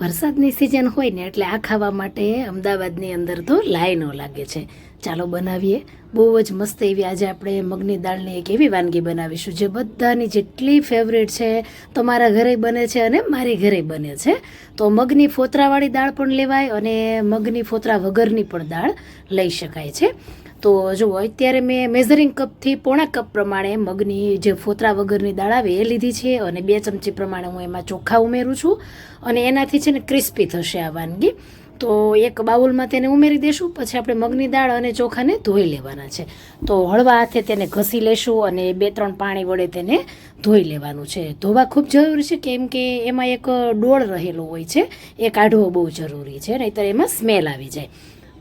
વરસાદની સિઝન હોય ને એટલે આ ખાવા માટે અમદાવાદની અંદર તો લાઈનો લાગે છે. ચાલો બનાવીએ. બહુ જ મસ્ત એવી આજે આપણે મગની દાળની એક એવી વાનગી બનાવીશું જે બધાની જેટલી ફેવરેટ છે, તમારા ઘરે બને છે અને મારી ઘરે બને છે. તો મગની ફોતરાવાળી દાળ પણ લેવાય અને મગની ફોતરા વગરની પણ દાળ લઈ શકાય છે. તો જુઓ, અત્યારે મેં મેઝરિંગ કપથી પોણા કપ પ્રમાણે મગની જે ફોતરા વગરની દાળ આવે એ લીધી છે અને 2 ચમચી પ્રમાણે હું એમાં ચોખા ઉમેરું છું અને એનાથી છે ને ક્રિસ્પી થશે આ વાનગી. તો એક બાઉલમાં તેને ઉમેરી દેશું. પછી આપણે મગની દાળ અને ચોખાને ધોઈ લેવાના છે. તો હળવા હાથે તેને ઘસી લેશું અને 2-3 પાણી વડે તેને ધોઈ લેવાનું છે. ધોવા ખૂબ જરૂરી છે કેમ કે એમાં એક ડોળ રહેલો હોય છે, એ કાઢવો બહુ જરૂરી છે, નહીંતર એમાં સ્મેલ આવી જાય.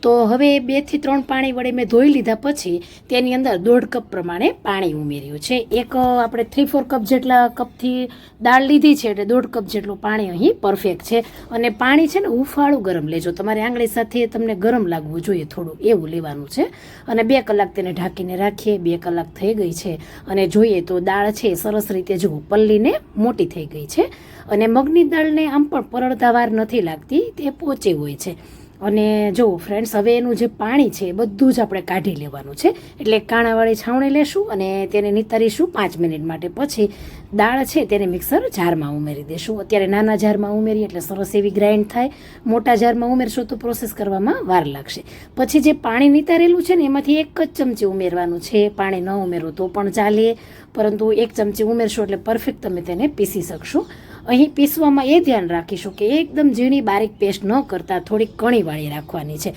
તો હવે 2 થી 3 પાણી વડે મેં ધોઈ લીધા પછી તેની અંદર 1.5 કપ પ્રમાણે પાણી ઉમેર્યું છે. આપણે 3-4 કપ જેટલા કપથી દાળ લીધી છે એટલે 1.5 કપ જેટલું પાણી અહીં પરફેક્ટ છે. અને પાણી છે ને હુંફાળું ગરમ લેજો, તમારી આંગળી સાથે તમને ગરમ લાગવું જોઈએ થોડું, એવું લેવાનું છે. અને 2 કલાક તેને ઢાંકીને રાખીએ. 2 કલાક થઈ ગઈ છે અને જોઈએ તો દાળ છે સરસ રીતે જુઓ પલ્લીને મોટી થઈ ગઈ છે. અને મગની દાળને આમ પણ પરળતા વાર નથી લાગતી, તે પોચી હોય છે. અને જો ફ્રેન્ડ્સ, હવે એનું જે પાણી છે એ બધું જ આપણે કાઢી લેવાનું છે. એટલે કાણાવાળી છાવણી લેશું અને તેને નીતારીશું 5 મિનિટ માટે. પછી દાળ છે તેને મિક્સર જારમાં ઉમેરી દેશું. અત્યારે નાના જારમાં ઉમેરીએ એટલે સરસ એવી ગ્રાઇન્ડ થાય. મોટા જારમાં ઉમેરશો તો પ્રોસેસ કરવામાં વાર લાગશે. પછી જે પાણી નીતારેલું છે ને એમાંથી 1 જ ચમચી ઉમેરવાનું છે. પાણી ન ઉમેરો તો પણ ચાલે, પરંતુ 1 ચમચી ઉમેરશો એટલે પરફેક્ટ તમે તેને પીસી શકશો. અહીં પીસવામાં એ ધ્યાન રાખીશું કે એકદમ ઝીણી બારીક પેસ્ટ ન કરતાં થોડીક કણીવાળી રાખવાની છે.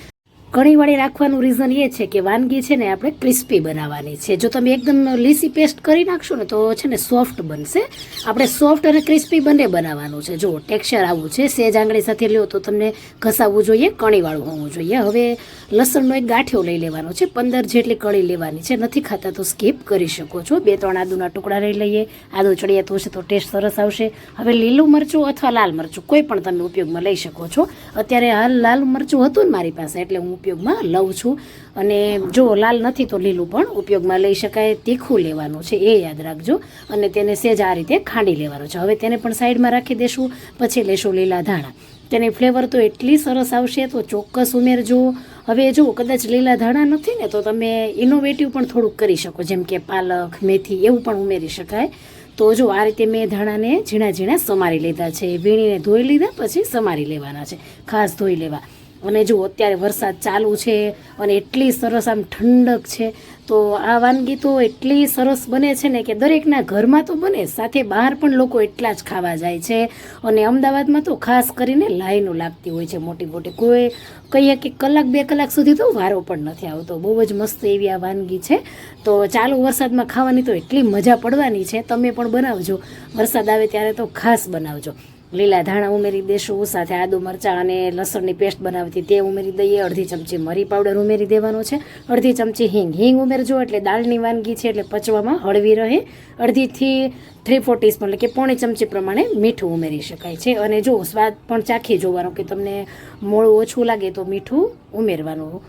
કણીવાળી રાખવાનું રીઝન એ છે કે વાનગી છે ને આપણે ક્રિસ્પી બનાવવાની છે. જો તમે એકદમ લીસી પેસ્ટ કરી નાખશો ને તો છે ને સોફ્ટ બનશે. આપણે સોફ્ટ અને ક્રિસ્પી બંને બનાવવાનું છે. જો ટેક્સચર આવું છે, સેજ આંગળી સાથે લ્યો તો તમને ઘસાવવું જોઈએ, કણીવાળું હોવું જોઈએ. હવે લસણનો એક ગાંઠિયો લઈ લેવાનો છે. 15 જેટલી કળી લેવાની છે. નથી ખાતા તો સ્કીપ કરી શકો છો. 2-3 આદુના ટુકડા લઈ લઈએ. આદુ ચડિયાતું હશે તો ટેસ્ટ સરસ આવશે. હવે લીલું મરચું અથવા લાલ મરચું કોઈ પણ તમે ઉપયોગમાં લઈ શકો છો. અત્યારે હાલ લાલ મરચું હતું ને મારી પાસે એટલે હું ઉપયોગમાં લઉં છું. અને જો લાલ નથી તો લીલું પણ ઉપયોગમાં લઈ શકાય. તીખું લેવાનું છે એ યાદ રાખજો. અને તેને સેજ આ રીતે ખાંડી લેવાનું છે. હવે તેને પણ સાઈડમાં રાખી દેશું. પછી લેશું લીલા ધાણા. તેની ફ્લેવર તો એટલી સરસ આવશે તો ચોક્કસ ઉમેરજો. હવે જો કદાચ લીલા ધાણા નથી ને તો તમે ઇનોવેટિવ પણ થોડુંક કરી શકો, જેમ કે પાલક, મેથી એવું પણ ઉમેરી શકાય. તો જો આ રીતે મેં ધાણાને ઝીણા ઝીણા સમારી લીધા છે. વીણીને ધોઈ લીધા પછી સમારી લેવાના છે, ખાસ ધોઈ લેવા. અને જો અત્યારે વરસાદ ચાલુ છે અને એટલી સરસ આમ ઠંડક છે, તો આ વાનગી તો એટલી સરસ બને છે ને કે દરેકના ઘરમાં તો બને, સાથે બહાર પણ લોકો એટલા જ ખાવા જાય છે. અને અમદાવાદમાં તો ખાસ કરીને લાઈનો લાગતી હોય છે મોટી મોટી. કોઈ કહીએ કે 1-2 કલાક સુધી તો વારો પણ નથી આવતો. બહુ જ મસ્ત એવી આ વાનગી છે. તો ચાલુ વરસાદમાં ખાવાની તો એટલી મજા પડવાની છે. તમે પણ બનાવજો, વરસાદ આવે ત્યારે તો ખાસ બનાવજો. લીલા ધાણા ઉમેરી દેશું, સાથે આદુ મરચાં અને લસણની પેસ્ટ બનાવતી તે ઉમેરી દઈએ. 1/2 ચમચી મરી પાવડર ઉમેરી દેવાનો છે. 1/2 ચમચી હિંગ ઉમેરજો, એટલે દાળની વાનગી છે એટલે પચવામાં હળવી રહે. 1/2 થી 3/4 ટીસ્પૂન એટલે કે પોણી ચમચી પ્રમાણે મીઠું ઉમેરી શકાય છે. અને જો સ્વાદ પણ ચાખી જોવાનો કે તમને મોળું ઓછું લાગે તો મીઠું ઉમેરવાનું.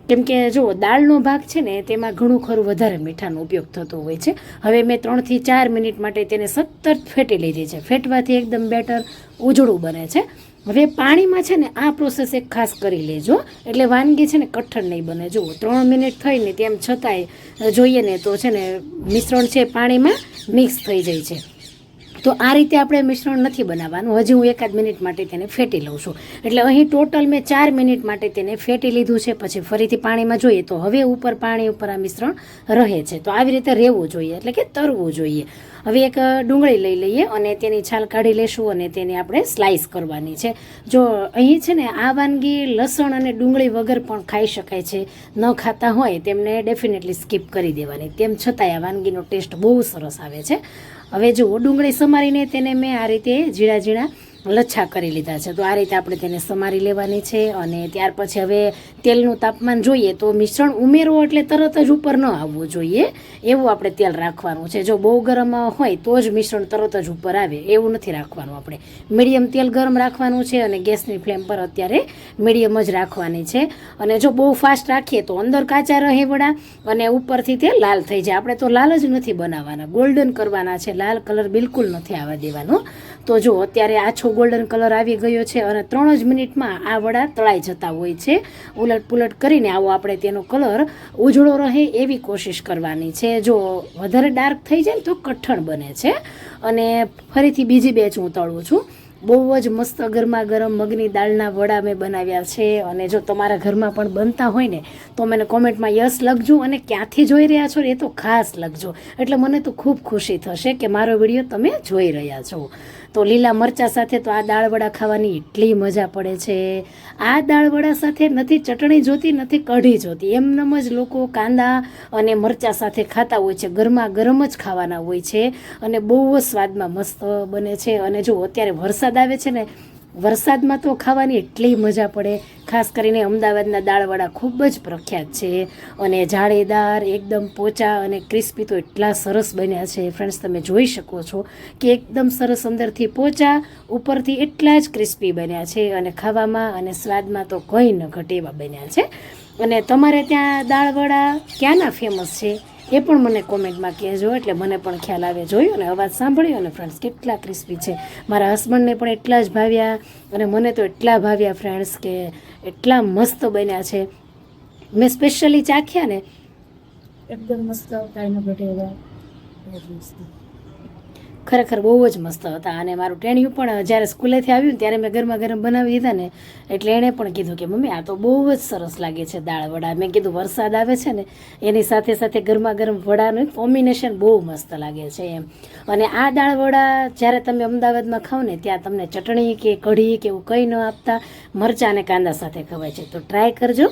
કેમ કે જો દાળનો ભાગ છે ને તેમાં ઘણું ખરું વધારે મીઠાનો ઉપયોગ થતો હોય છે. હવે મેં 3 થી 4 મિનિટ માટે તેને સતત ફેટી લીધી છે. ફેટવાથી એકદમ બેટર ઉજળું બને છે. હવે પાણીમાં છે ને આ પ્રોસેસ એક ખાસ કરી લેજો, એટલે વાનગી છે ને કઠણ નહીં બને. જુઓ 3 મિનિટ થઈને તેમ છતાંય જોઈએ ને તો છે ને મિશ્રણ છે પાણીમાં મિક્સ થઈ જાય છે. તો આ રીતે આપણે મિશ્રણ નથી બનાવવાનું. હજી હું 1 મિનિટ માટે તેને ફેટી લઉં છું. એટલે અહીં ટોટલ મેં 4 મિનિટ માટે તેને ફેટી લીધું છે. પછી ફરીથી પાણીમાં જોઈએ તો હવે પાણી ઉપર આ મિશ્રણ રહે છે. તો આવી રીતે રહેવું જોઈએ, એટલે કે તરવું જોઈએ. હવે એક ડુંગળી લઈ લઈએ અને તેની છાલ કાઢી લેશું અને તેને આપણે સ્લાઈસ કરવાની છે. જો અહીં છે ને આ વાનગી લસણ અને ડુંગળી વગર પણ ખાઈ શકાય છે. ન ખાતા હોય તેમને ડેફિનેટલી સ્કીપ કરી દેવાની. તેમ છતાંય આ વાનગીનો ટેસ્ટ બહુ સરસ આવે છે. હવે જુઓ, ડુંગળી સમારીને તેને મેં આ રીતે ઝીણા ઝીણા લચ્છા કરી લીધા છે. તો આ રીતે આપણે તેને સમારી લેવાની છે. અને ત્યાર પછી હવે તેલનું તાપમાન જોઈએ તો મિશ્રણ ઉમેરો એટલે તરત જ ઉપર ન આવવું જોઈએ, એવું આપણે તેલ રાખવાનું છે. જો બહુ ગરમ હોય તો જ મિશ્રણ તરત જ ઉપર આવે એવું નથી રાખવાનું. આપણે મીડિયમ તેલ ગરમ રાખવાનું છે અને ગેસની ફ્લેમ પર અત્યારે મીડિયમ જ રાખવાની છે. અને જો બહુ ફાસ્ટ રાખીએ તો અંદર કાચા રહે વડા અને ઉપરથી તે લાલ થઈ જાય. આપણે તો લાલ જ નથી બનાવવાના, ગોલ્ડન કરવાના છે. લાલ કલર બિલકુલ નથી આવવા દેવાનો. તો જો અત્યારે આછો ગોલ્ડન કલર આવી ગયો છે અને 3 જ મિનિટમાં આ વડા તળાઈ જતા હોય છે. ઉલટ પુલટ કરીને આવો આપણે તેનો કલર ઉજળો રહે એવી કોશિશ કરવાની છે. જો વધારે ડાર્ક થઈ જાય તો કઠણ બને છે. અને ફરીથી બીજી બેચ હું તળું છું. બહુ જ મસ્ત ગરમા ગરમ મગની દાળના વડા મેં બનાવ્યા છે. અને જો તમારા ઘરમાં પણ બનતા હોય ને તો મને કોમેન્ટમાં યસ લખજો, અને ક્યાંથી જોઈ રહ્યા છો એ તો ખાસ લખજો, એટલે મને તો ખૂબ ખુશી થશે કે મારો વિડીયો તમે જોઈ રહ્યા છો. તો લીલા મરચાં સાથે તો આ દાળવડા ખાવાની એટલી મજા પડે છે. આ દાળવડા સાથે નથી ચટણી જોતી, નથી કઢી જોતી, એમનેમ જ લોકો કાંદા અને મરચાં સાથે ખાતા હોય છે. ગરમા ગરમ જ ખાવાના હોય છે અને બહુ જ સ્વાદમાં મસ્ત બને છે. અને જો અત્યારે વરસાદ આવે છે ને, વરસાદમાં તો ખાવાની એટલી મજા પડે. ખાસ કરીને અમદાવાદના દાળવડા ખૂબ જ પ્રખ્યાત છે અને જાળીદાર એકદમ પોચા અને ક્રિસ્પી તો એટલા સરસ બન્યા છે ફ્રેન્ડ્સ, તમે જોઈ શકો છો કે એકદમ સરસ અંદરથી પોચા, ઉપરથી એટલા જ ક્રિસ્પી બન્યા છે અને ખાવામાં અને સ્વાદમાં તો કંઈ ન ઘટે એવા બન્યા છે. અને તમારે ત્યાં દાળવડા ક્યાંના ફેમસ છે એ પણ મને કોમેન્ટમાં કહેજો, એટલે મને પણ ખ્યાલ આવે. જોયું અને અવાજ સાંભળ્યો ને ફ્રેન્ડ્સ, કેટલા ક્રિસ્પી છે. મારા હસબન્ડને પણ એટલા જ ભાવ્યા અને મને તો એટલા ભાવ્યા ફ્રેન્ડ્સ કે એટલા મસ્ત બન્યા છે. મેં સ્પેશિયલી ચાખ્યા ને, એકદમ મસ્ત, કાંઈ ન ઘટે એવા, ખરેખર બહુ જ મસ્ત હતા. અને મારું ટેણિયું પણ જ્યારે સ્કૂલેથી આવ્યું ને ત્યારે મેં ગરમા ગરમ બનાવી દીધા ને, એટલે એણે પણ કીધું કે મમ્મી આ તો બહુ જ સરસ લાગે છે દાળ વડા. મેં કીધું વરસાદ આવે છે ને એની સાથે સાથે ગરમા ગરમ વડાનું કોમ્બિનેશન બહુ મસ્ત લાગે છે એમ. અને આ દાળ વડા જ્યારે તમે અમદાવાદમાં ખાઓ ને ત્યાં તમને ચટણી કે કઢી કે એવું કંઈ ન આપતા, મરચાં અને કાંદા સાથે ખવાય છે. તો ટ્રાય કરજો.